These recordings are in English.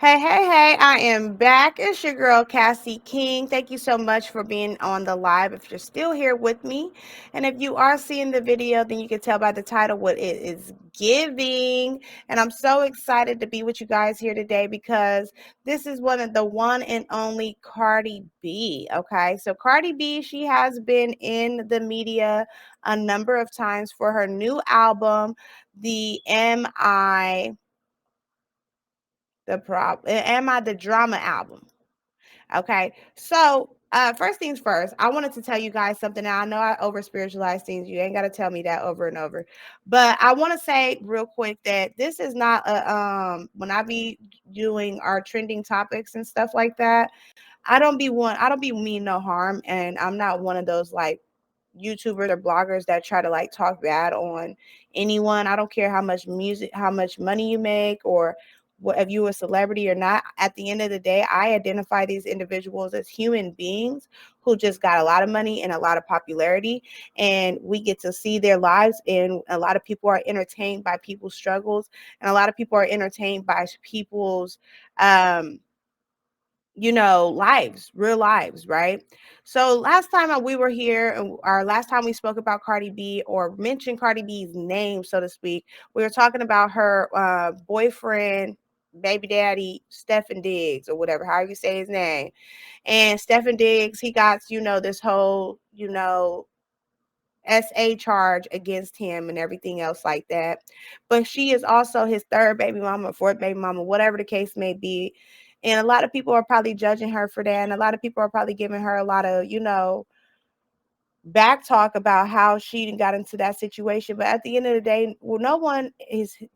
Hey, I am back. It's your girl, Cassie King. Thank you so much for being on the live if you're still here with me. And if you are seeing the video, then you can tell by the title what it is giving. And I'm so excited to be with you guys here today because this is one and only Cardi B. Okay, so Cardi B, she has been in the media a number of times for her new album, the Am I the Drama album. Okay. So first things first, I wanted to tell you guys something. Now I know I over spiritualize things. You ain't gotta tell me that over and over. But I want to say real quick that this is not a when I be doing our trending topics and stuff like that, I don't be mean no harm, and I'm not one of those like YouTubers or bloggers that try to like talk bad on anyone. I don't care how much money you make, or what if you a celebrity or not. At the end of the day, I identify these individuals as human beings who just got a lot of money and a lot of popularity, and we get to see their lives. And a lot of people are entertained by people's struggles, and a lot of people are entertained by people's um lives, real lives, right? So last time we were here, and our last time we spoke about Cardi B or mentioned Cardi B's name, so to speak, we were talking about her boyfriend, baby daddy, Stephen Diggs, or whatever, however you say his name. And Stephen Diggs, he got, this whole, SA charge against him and everything else like that. But she is also his third baby mama, fourth baby mama, whatever the case may be. And a lot of people are probably judging her for that. And a lot of people are probably giving her a lot of, back talk about how she got into that situation. But at the end of the day, well, no one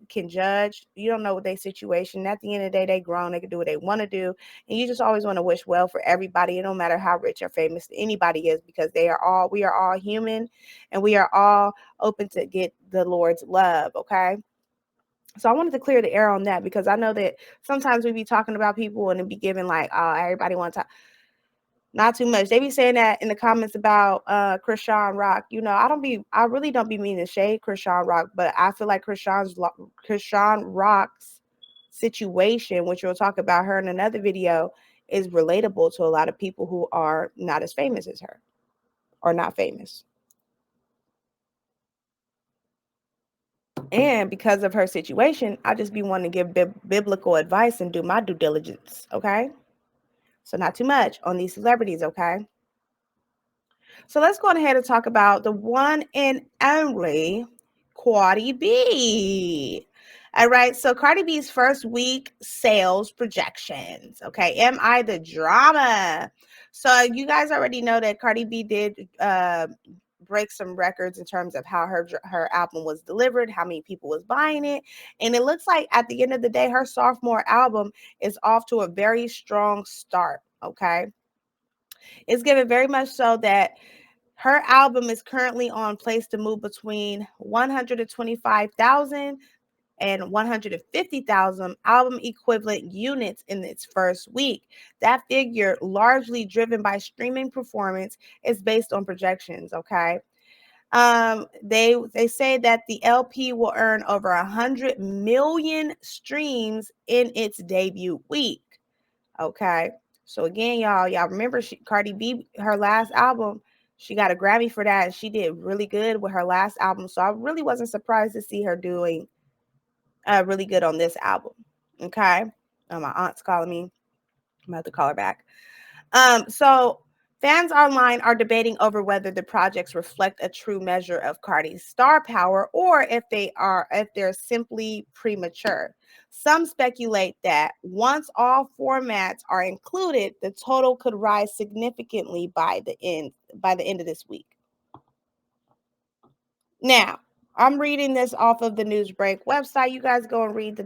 can judge. You don't know what their situation. At the end of the day, they grown, they can do what they want to do. And you just always want to wish well for everybody. It don't matter how rich or famous anybody is, because we are all human, and we are all open to get the Lord's love. Okay. So I wanted to clear the air on that, because I know that sometimes we be talking about people and it be giving like, oh, everybody wants to. Not too much. They be saying that in the comments about Krishan Rock. I really don't be meaning to shade Krishan Rock, but I feel like Krishan Rock's situation, which we'll talk about her in another video, is relatable to a lot of people who are not as famous as her, or not famous. And because of her situation, I just be wanting to give biblical advice and do my due diligence. Okay. So not too much on these celebrities. Okay. So let's go ahead and talk about the one and only Cardi B. All right, so Cardi B's first week sales projections. Okay, am I the drama? So you guys already know that Cardi B did break some records in terms of how her album was delivered, how many people was buying it, and it looks like at the end of the day, her sophomore album is off to a very strong start. Okay, it's given very much so that her album is currently on place to move between 125,000 and 150,000 album equivalent units in its first week. That figure, largely driven by streaming performance, is based on projections. Okay. They say that the LP will earn over 100 million streams in its debut week. Okay. So again, y'all remember Cardi B, her last album, she got a Grammy for that, and she did really good with her last album. So I really wasn't surprised to see her doing really good on this album. Okay. My aunt's calling me. I'm about to call her back. So fans online are debating over whether the projects reflect a true measure of Cardi's star power, or if they're simply premature. Some speculate that once all formats are included, the total could rise significantly by the end of this week. Now, I'm reading this off of the Newsbreak website. You guys go and read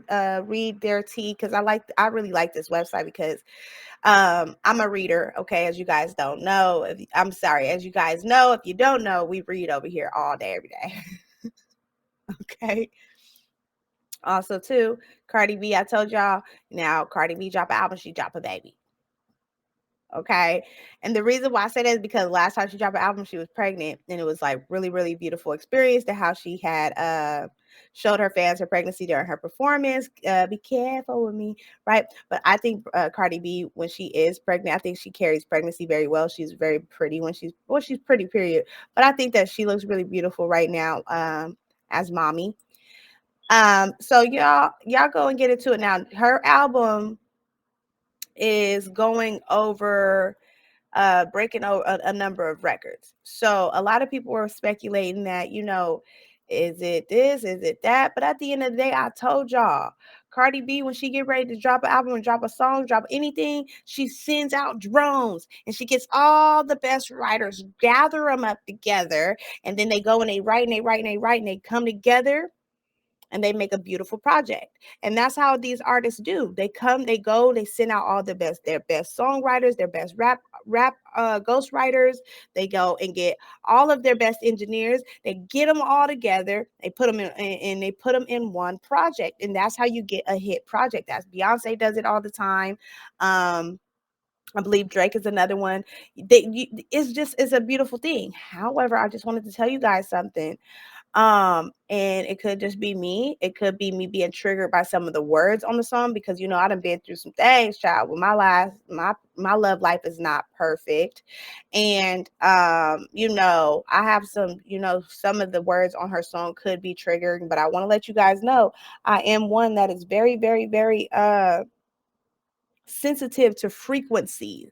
their tea, because I really like this website, because I'm a reader. Okay, as you guys don't know, as you guys know, if you don't know, we read over here all day, every day. Okay. Also, too, Cardi B, I told y'all. Now, Cardi B drop an album, she drop a baby. Okay. And the reason why I say that is because last time she dropped an album, she was pregnant, and it was like really, really beautiful experience to how she had showed her fans her pregnancy during her performance. Be careful with me, right? But I think Cardi B, when she is pregnant, I think she carries pregnancy very well. She's very pretty when she's pretty, period. But I think that she looks really beautiful right now as mommy. So y'all go and get into it now. Her album is going over breaking over a number of records. So a lot of people were speculating that, is it this, is it that? But at the end of the day, I told y'all, Cardi B, when she get ready to drop an album and drop a song, drop anything, she sends out drones and she gets all the best writers, gather them up together, and then they go and they write and they write and they write and they come together and they make a beautiful project. And that's how these artists do. They come, they go, they send out all their best songwriters, their best rap ghost writers. They go and get all of their best engineers. They get them all together. They put them in and they put them in one project. And that's how you get a hit project. That's Beyonce does it all the time. I believe Drake is another one. It's a beautiful thing. However, I just wanted to tell you guys something. And it could just be me. It could be me being triggered by some of the words on the song because I done been through some things, child. With my love life is not perfect. And I have some of the words on her song could be triggering, but I want to let you guys know I am one that is very, very, very sensitive to frequencies.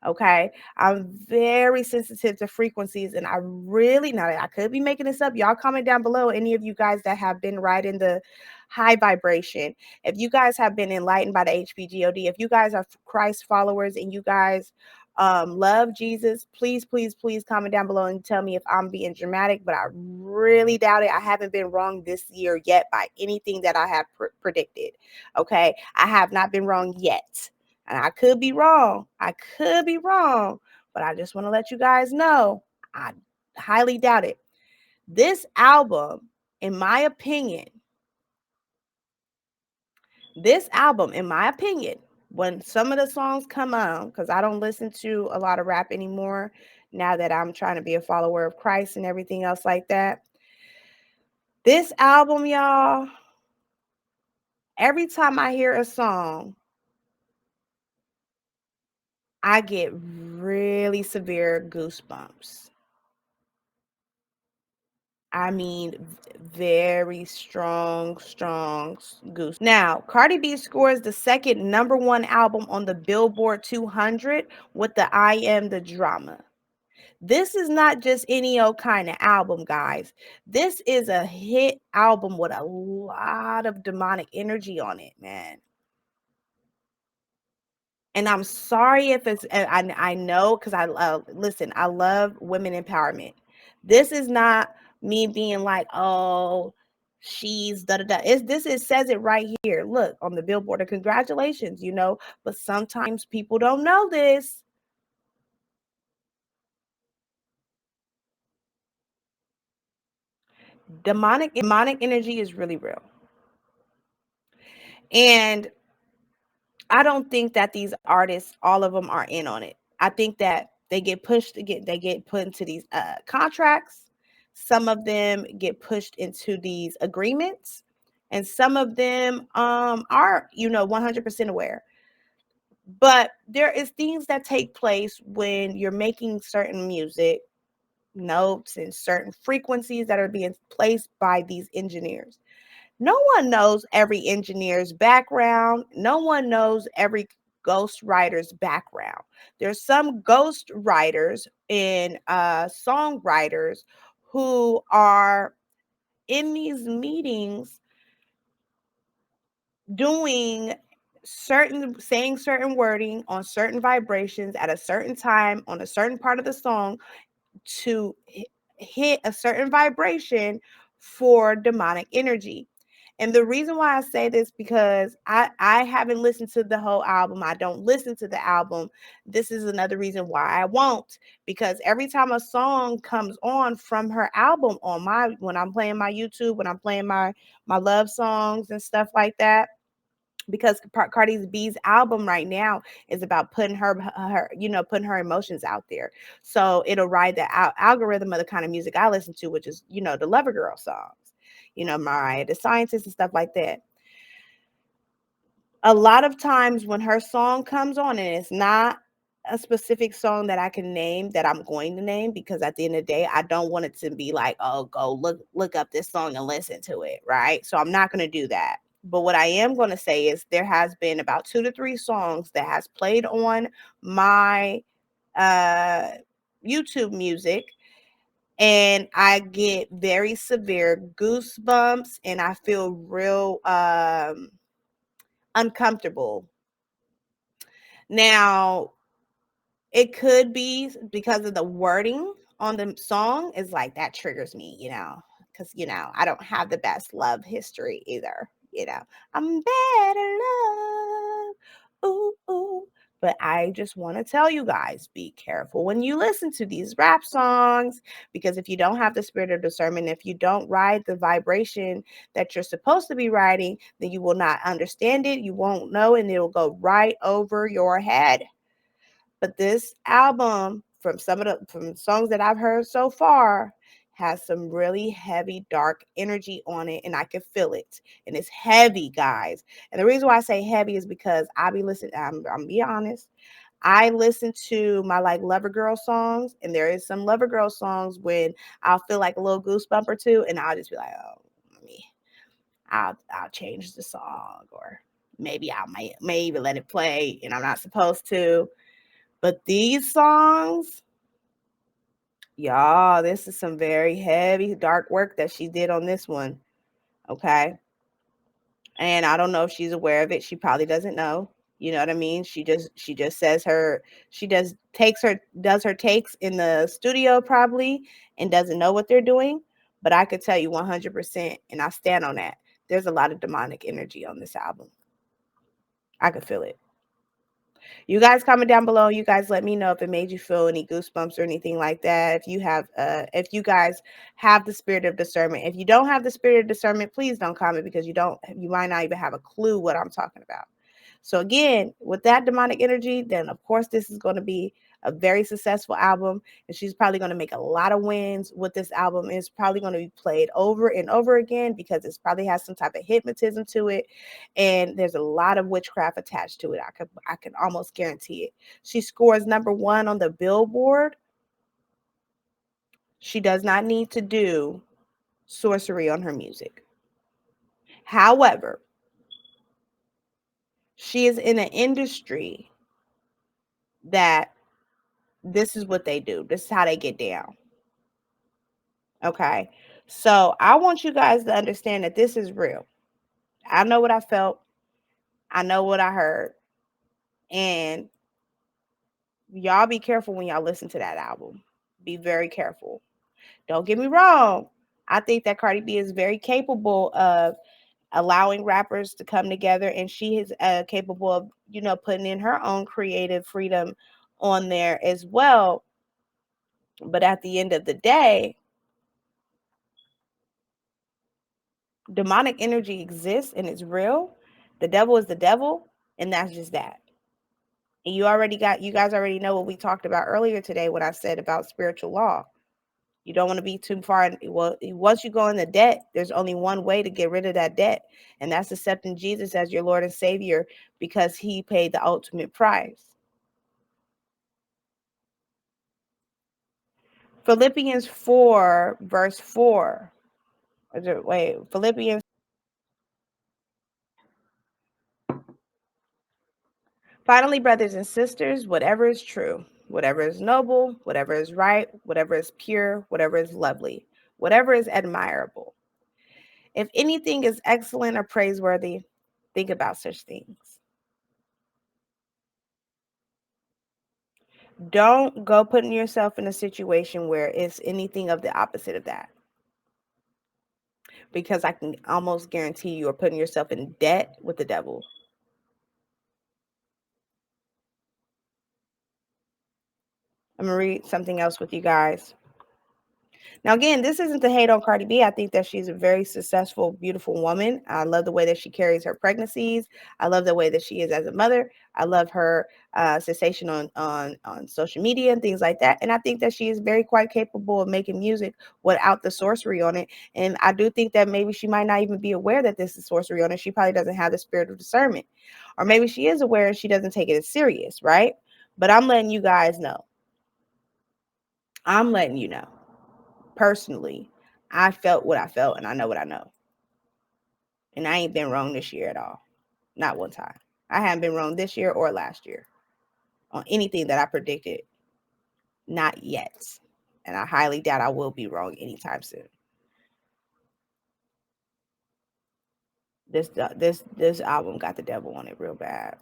Okay. I'm very sensitive to frequencies. And I really, now I could be making this up. Y'all comment down below, any of you guys that have been right in the high vibration. If you guys have been enlightened by the HPGOD, if you guys are Christ followers and you guys love Jesus, please, please, please comment down below and tell me if I'm being dramatic, but I really doubt it. I haven't been wrong this year yet by anything that I have predicted. Okay. I have not been wrong yet. And I could be wrong. I could be wrong. But I just want to let you guys know I highly doubt it. This album, in my opinion, when some of the songs come on, because I don't listen to a lot of rap anymore now that I'm trying to be a follower of Christ and everything else like that. This album, y'all, every time I hear a song, I get really severe goosebumps. I mean, very strong, strong goose. Now, Cardi B scores the second number one album on the Billboard 200 with the I Am the Drama. This is not just any old kind of album, guys. This is a hit album with a lot of demonic energy on it, man. And I'm sorry if it's, I know, because listen, I love women empowerment. This is not me being like, oh, she's da da da. It says it right here. Look on the billboard. And congratulations, but sometimes people don't know this. Demonic energy is really real. And I don't think that these artists, all of them, are in on it. I think that they get put into these contracts. Some of them get pushed into these agreements, and some of them are 100% aware. But there is things that take place when you're making certain music notes and certain frequencies that are being placed by these engineers. No one knows every engineer's background. No one knows every ghost writer's background. There's some ghost writers and songwriters who are in these meetings doing saying certain wording on certain vibrations at a certain time on a certain part of the song to hit a certain vibration for demonic energy. And the reason why I say this, because I haven't listened to the whole album. I don't listen to the album. This is another reason why I won't, because every time a song comes on from her album on when I'm playing my YouTube, when I'm playing my love songs and stuff like that, because Cardi's B's album right now is about putting putting her emotions out there. So it'll ride the algorithm of the kind of music I listen to, which is, the Lover Girl songs, Mariah the Scientist and stuff like that. A lot of times when her song comes on, and it's not a specific song that I can name, that I'm going to name, because at the end of the day, I don't want it to be like, oh, go look up this song and listen to it, right? So I'm not going to do that. But what I am going to say is there has been about 2 to 3 songs that has played on my uh YouTube music, and I get very severe goosebumps, and I feel real uncomfortable. Now, it could be because of the wording on the song is like that triggers me, because I don't have the best love history either. I'm bad at love. Ooh, ooh. But I just want to tell you guys, be careful when you listen to these rap songs, because if you don't have the spirit of discernment, if you don't ride the vibration that you're supposed to be riding, then you will not understand it. You won't know, and it'll go right over your head. But this album, from from songs that I've heard so far, has some really heavy, dark energy on it, and I can feel it. And it's heavy, guys. And the reason why I say heavy is because I be listening. I'm be honest. I listen to my like Lover Girl songs, and there is some Lover Girl songs when I'll feel like a little goosebump or two, and I'll just be like, oh, let me, I'll change the song, or maybe may even let it play, and I'm not supposed to. But these songs, y'all, this is some very heavy, dark work that she did on this one. Okay. And I don't know if she's aware of it. She probably doesn't know. You know what I mean? She just says she does her takes in the studio probably, and doesn't know what they're doing. But I could tell you 100%, and I stand on that. There's a lot of demonic energy on this album. I could feel it. You guys comment down below. You guys let me know if it made you feel any goosebumps or anything like that. If you guys have the spirit of discernment. If you don't have the spirit of discernment, please don't comment, because you might not even have a clue what I'm talking about. So again, with that demonic energy, then of course this is going to be a very successful album, and she's probably going to make a lot of wins with this album. It's probably going to be played over and over again, because it probably has some type of hypnotism to it, and there's a lot of witchcraft attached to it. I can almost guarantee it. She scores #1 on the Billboard. She does not need to do sorcery on her music. However, she is in an industry that this is what they do. This is how they get down. Okay. So I want you guys to understand that this is real. I know what I felt. I know what I heard. And y'all be careful when y'all listen to that album. Be very careful. Don't get me wrong. I think that Cardi B is very capable of allowing rappers to come together, and she is capable of, putting in her own creative freedom on there as well. But at the end of the day, demonic energy exists and it's real. The devil is the devil, and that's just that. And you guys already know what we talked about earlier today when I said about spiritual law. You don't want to be too far. Well, once you go into debt, there's only one way to get rid of that debt, and that's accepting Jesus as your Lord and Savior, because he paid the ultimate price. Philippians 4, verse 4. Philippians. Finally, brothers and sisters, whatever is true, whatever is noble, whatever is right, whatever is pure, whatever is lovely, whatever is admirable, if anything is excellent or praiseworthy, think about such things. Don't go putting yourself in a situation where it's anything of the opposite of that, because I can almost guarantee you are putting yourself in debt with the devil. I'm going to read something else with you guys. Now, again, this isn't to hate on Cardi B. I think that she's a very successful, beautiful woman. I love the way that she carries her pregnancies. I love the way that she is as a mother. I love her cessation on social media and things like that. And I think that she is very quite capable of making music without the sorcery on it. And I do think that maybe she might not even be aware that this is sorcery on it. She probably doesn't have the spirit of discernment, or maybe she is aware and she doesn't take it as serious, right? But I'm letting you guys know. I'm letting you know. Personally, I felt what I felt and I know what I know. And I ain't been wrong this year at all. Not one time. I haven't been wrong this year or last year on anything that I predicted. Not yet. And I highly doubt I will be wrong anytime soon. This album got the devil on it real bad.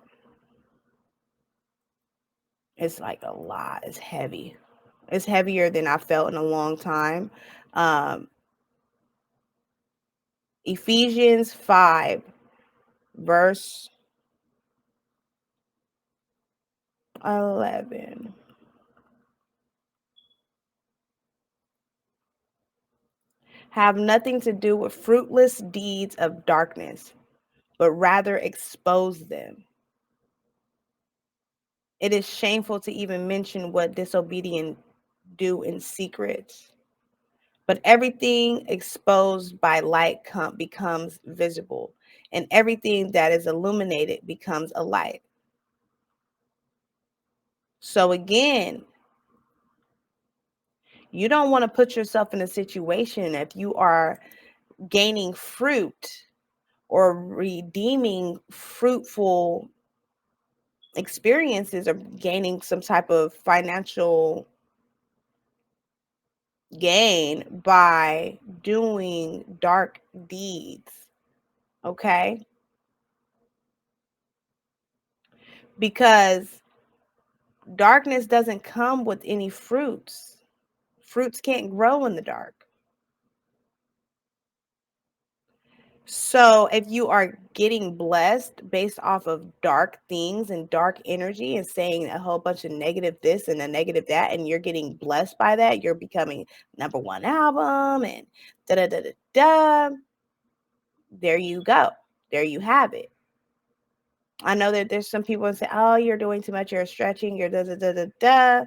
It's like a lot. It's heavy. It's heavier than I felt in a long time. Um, Ephesians 5, verse 11. Have nothing to do with fruitless deeds of darkness, but rather expose them. It is shameful to even mention what disobedient do in secret. But everything exposed by light becomes visible, and everything that is illuminated becomes a light. So again, you don't want to put yourself in a situation if you are gaining fruit or redeeming fruitful experiences or gaining some type of financial gain by doing dark deeds. Okay? Because darkness doesn't come with any fruits. Fruits can't grow in the dark. So if you are getting blessed based off of dark things and dark energy and saying a whole bunch of negative this and a negative that, and you're getting blessed by that, you're becoming number one album and da da da da da. There you go. There you have it. I know that there's some people that say, "Oh, you're doing too much. You're stretching. You're da da da da da."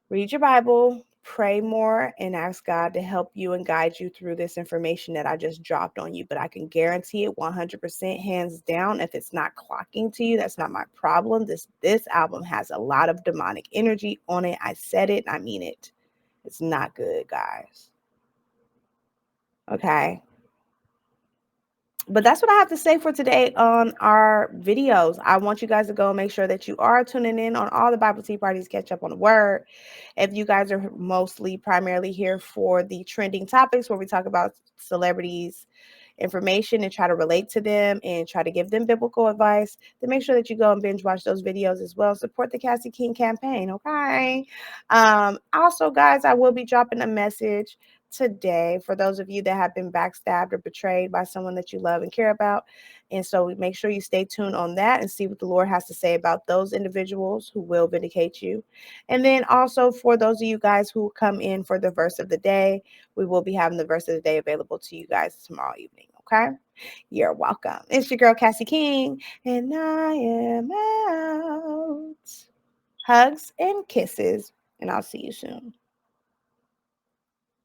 Read your Bible, pray more, and ask God to help you and guide you through this information that I just dropped on you. But I can guarantee it 100% hands down. If it's not clocking to you, that's not my problem. This album has a lot of demonic energy on it. I said it, and I mean it. It's not good, guys. Okay. But that's what I have to say for today on our videos. I want you guys to go and make sure that you are tuning in on all the Bible Tea Parties, catch up on the word. If you guys are mostly primarily here for the trending topics where we talk about celebrities information and try to relate to them and try to give them biblical advice, then make sure that you go and binge watch those videos as well. Support the Cassie King campaign, okay? Also, guys, I will be dropping a message today for those of you that have been backstabbed or betrayed by someone that you love and care about. And so make sure you stay tuned on that and see what the Lord has to say about those individuals who will vindicate you. And then also for those of you guys who come in for the verse of the day, we will be having the verse of the day available to you guys tomorrow evening. Okay. You're welcome. It's your girl, Cassie King, and I am out. Hugs and kisses, and I'll see you soon.